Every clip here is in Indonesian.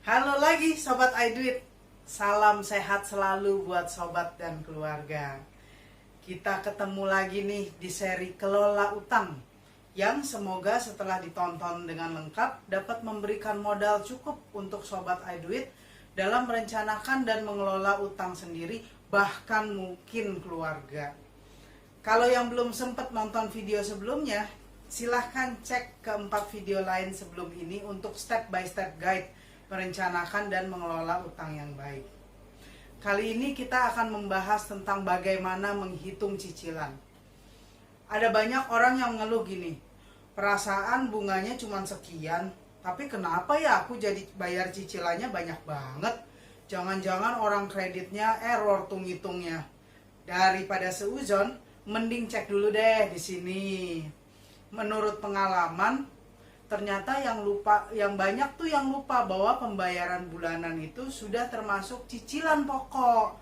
Halo lagi Sobat iDuit. Salam sehat selalu buat sobat dan keluarga. Kita ketemu lagi nih di seri Kelola Utang, yang semoga setelah ditonton dengan lengkap dapat memberikan modal cukup untuk sobat iDuit dalam merencanakan dan mengelola utang sendiri, bahkan mungkin keluarga. Kalau yang belum sempat nonton video sebelumnya, silahkan cek keempat video lain sebelum ini untuk step by step guide merencanakan dan mengelola utang yang baik. Kali ini kita akan membahas tentang bagaimana menghitung cicilan. Ada banyak orang yang ngeluh gini, perasaan bunganya cuma sekian, tapi kenapa ya aku jadi bayar cicilannya banyak banget? Jangan-jangan orang kreditnya error tuh ngitungnya. Daripada seuzon, mending cek dulu deh di sini. Menurut pengalaman, ternyata yang banyak tuh yang lupa bahwa pembayaran bulanan itu sudah termasuk cicilan pokok.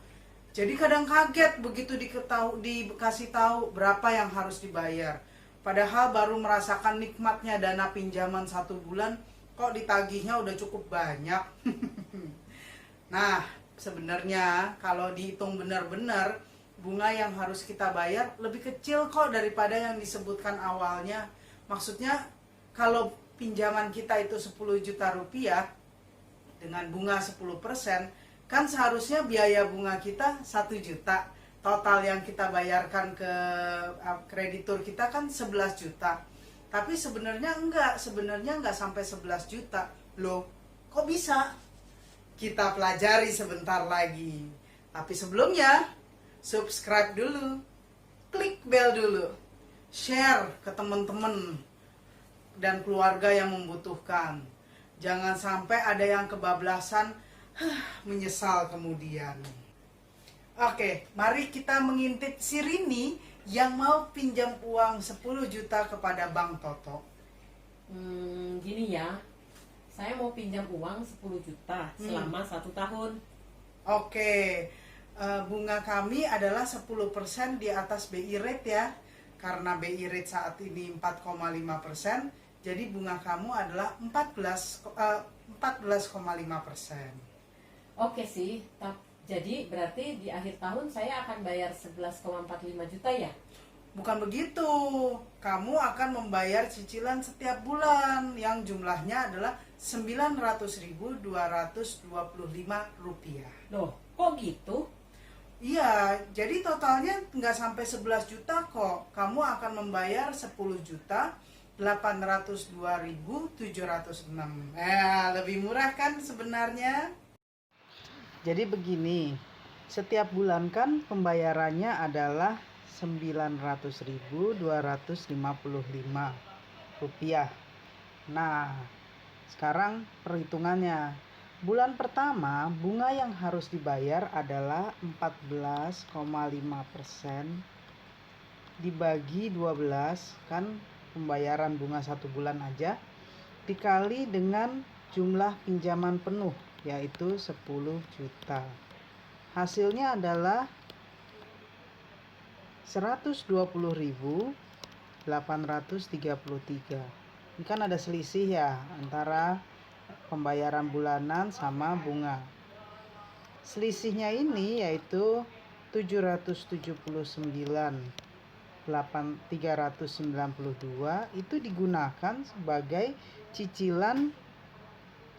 Jadi kadang kaget begitu dikasih tahu berapa yang harus dibayar. Padahal baru merasakan nikmatnya dana pinjaman 1 bulan, kok ditagihnya udah cukup banyak. Nah, sebenarnya kalau dihitung benar-benar, bunga yang harus kita bayar lebih kecil kok daripada yang disebutkan awalnya. Maksudnya kalau pinjaman kita itu 10 juta rupiah dengan bunga 10%, kan seharusnya biaya bunga kita 1 juta. Total yang kita bayarkan ke kreditur kita kan 11 juta. Tapi sebenarnya enggak sampai 11 juta. Loh, kok bisa? Kita pelajari sebentar lagi. Tapi sebelumnya, subscribe dulu, klik bel dulu, share ke teman-teman dan keluarga yang membutuhkan. Jangan sampai ada yang kebablasan, menyesal kemudian. Oke, mari kita mengintip si Rini yang mau pinjam uang 10 juta kepada Bang Toto. Gini ya, saya mau pinjam uang 10 juta selama 1 tahun. Oke, bunga kami adalah 10% di atas BI rate ya. Karena BI rate saat ini 4,5%, jadi bunga kamu adalah 14,5%. Oke sih, jadi berarti di akhir tahun saya akan bayar 11,45 juta ya? Bukan begitu, kamu akan membayar cicilan setiap bulan yang jumlahnya adalah Rp900.225. Loh, kok gitu? Iya, jadi totalnya nggak sampai 11 juta kok. Kamu akan membayar 10.802.706. Lebih murah kan sebenarnya? Jadi begini, setiap bulan kan pembayarannya adalah Rp900.255. Nah, sekarang perhitungannya. Bulan pertama, bunga yang harus dibayar adalah 14,5% dibagi 12, kan pembayaran bunga 1 bulan aja, dikali dengan jumlah pinjaman penuh, yaitu 10 juta. Hasilnya adalah 120.833. Ini kan ada selisih ya antara pembayaran bulanan sama bunga. Selisihnya ini yaitu 779.392 itu digunakan sebagai cicilan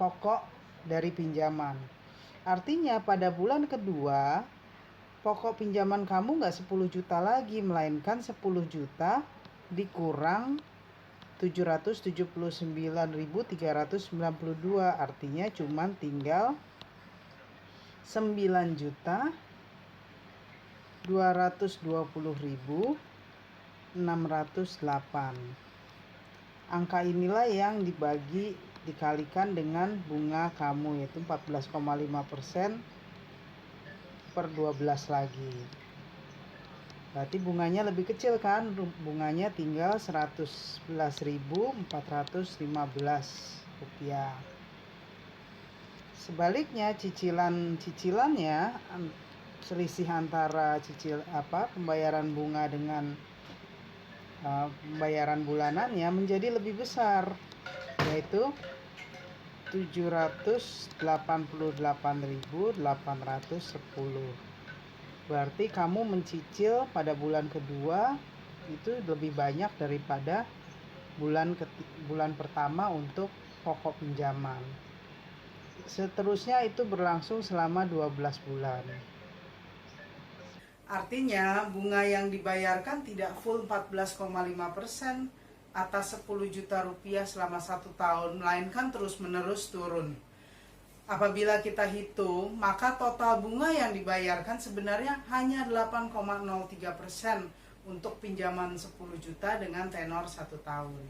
pokok dari pinjaman. Artinya pada bulan kedua pokok pinjaman kamu nggak 10 juta lagi, melainkan 10 juta dikurang 779.392, artinya cuma tinggal 9.220.608. Angka inilah yang dikalikan dengan bunga kamu, yaitu 14,5% per 12 lagi. Berarti bunganya lebih kecil kan? Bunganya tinggal Rp11.415. Sebaliknya cicilannya, selisih antara pembayaran bunga dengan pembayaran bulanannya menjadi lebih besar, yaitu 788.810. Berarti kamu mencicil pada bulan kedua itu lebih banyak daripada bulan pertama untuk pokok pinjaman. Seterusnya itu berlangsung selama 12 bulan. Artinya bunga yang dibayarkan tidak full 14,5% atas 10 juta rupiah selama 1 tahun, melainkan terus-menerus turun. Apabila kita hitung, maka total bunga yang dibayarkan sebenarnya hanya 8,03% untuk pinjaman 10 juta dengan tenor 1 tahun.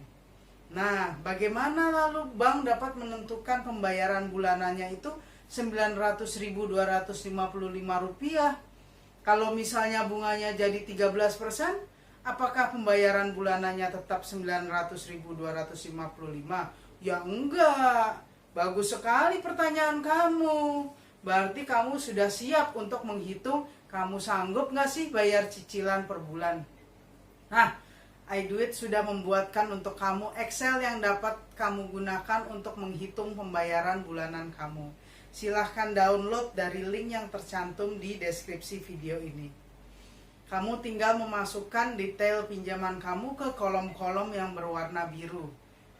Nah, bagaimana lalu bank dapat menentukan pembayaran bulanannya itu Rp900.255? Kalau misalnya bunganya jadi 13%, apakah pembayaran bulanannya tetap Rp900.255? Ya enggak. Bagus sekali pertanyaan kamu. Berarti kamu sudah siap untuk menghitung kamu sanggup nggak sih bayar cicilan per bulan. Nah, iDuit sudah membuatkan untuk kamu Excel yang dapat kamu gunakan untuk menghitung pembayaran bulanan kamu. Silahkan download dari link yang tercantum di deskripsi video ini. Kamu tinggal memasukkan detail pinjaman kamu ke kolom-kolom yang berwarna biru.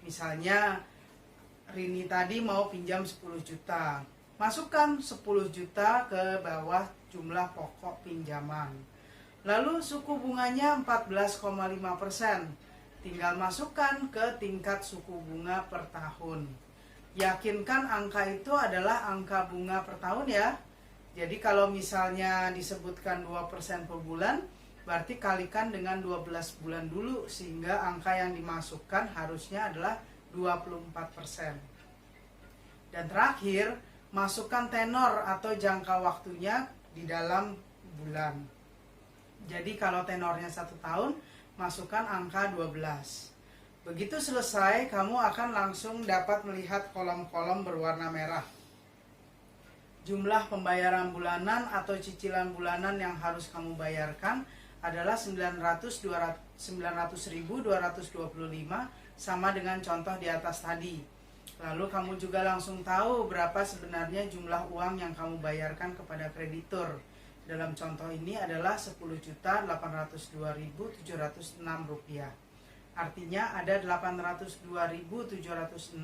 Misalnya, Rini tadi mau pinjam 10 juta. Masukkan 10 juta ke bawah jumlah pokok pinjaman. Lalu suku bunganya 14,5%. Tinggal masukkan ke tingkat suku bunga per tahun. Yakinkan angka itu adalah angka bunga per tahun ya. Jadi kalau misalnya disebutkan 2% per bulan, berarti kalikan dengan 12 bulan dulu, sehingga angka yang dimasukkan harusnya adalah 24%. Dan terakhir, masukkan tenor atau jangka waktunya di dalam bulan. Jadi kalau tenornya 1 tahun, masukkan angka 12. Begitu selesai, kamu akan langsung dapat melihat kolom-kolom berwarna merah. Jumlah pembayaran bulanan atau cicilan bulanan yang harus kamu bayarkan adalah 900.225 sama dengan contoh di atas tadi. Lalu kamu juga langsung tahu berapa sebenarnya jumlah uang yang kamu bayarkan kepada kreditur. Dalam contoh ini adalah Rp10.802.706. Artinya ada Rp802.706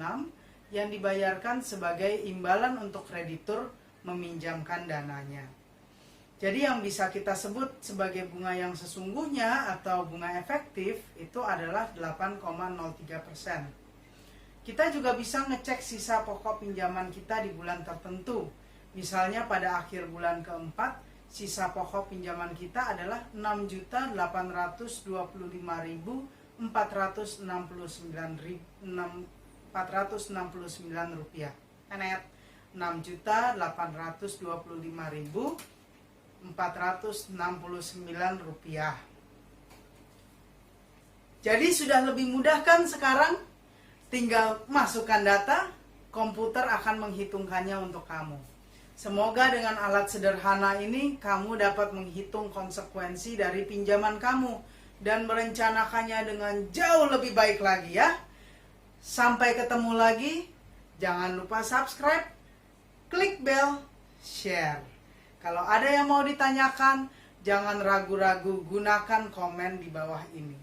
yang dibayarkan sebagai imbalan untuk kreditur meminjamkan dananya. Jadi yang bisa kita sebut sebagai bunga yang sesungguhnya atau bunga efektif itu adalah 8,03%. Kita juga bisa ngecek sisa pokok pinjaman kita di bulan tertentu. Misalnya pada akhir bulan keempat, sisa pokok pinjaman kita adalah Rp6.825.469. Tenet, Rp6.825.469. Jadi sudah lebih mudah kan sekarang? Tinggal masukkan data, komputer akan menghitungkannya untuk kamu. Semoga dengan alat sederhana ini kamu dapat menghitung konsekuensi dari pinjaman kamu dan merencanakannya dengan jauh lebih baik lagi ya. Sampai ketemu lagi. Jangan lupa subscribe, klik bell, share. Kalau ada yang mau ditanyakan, jangan ragu-ragu, gunakan komen di bawah ini.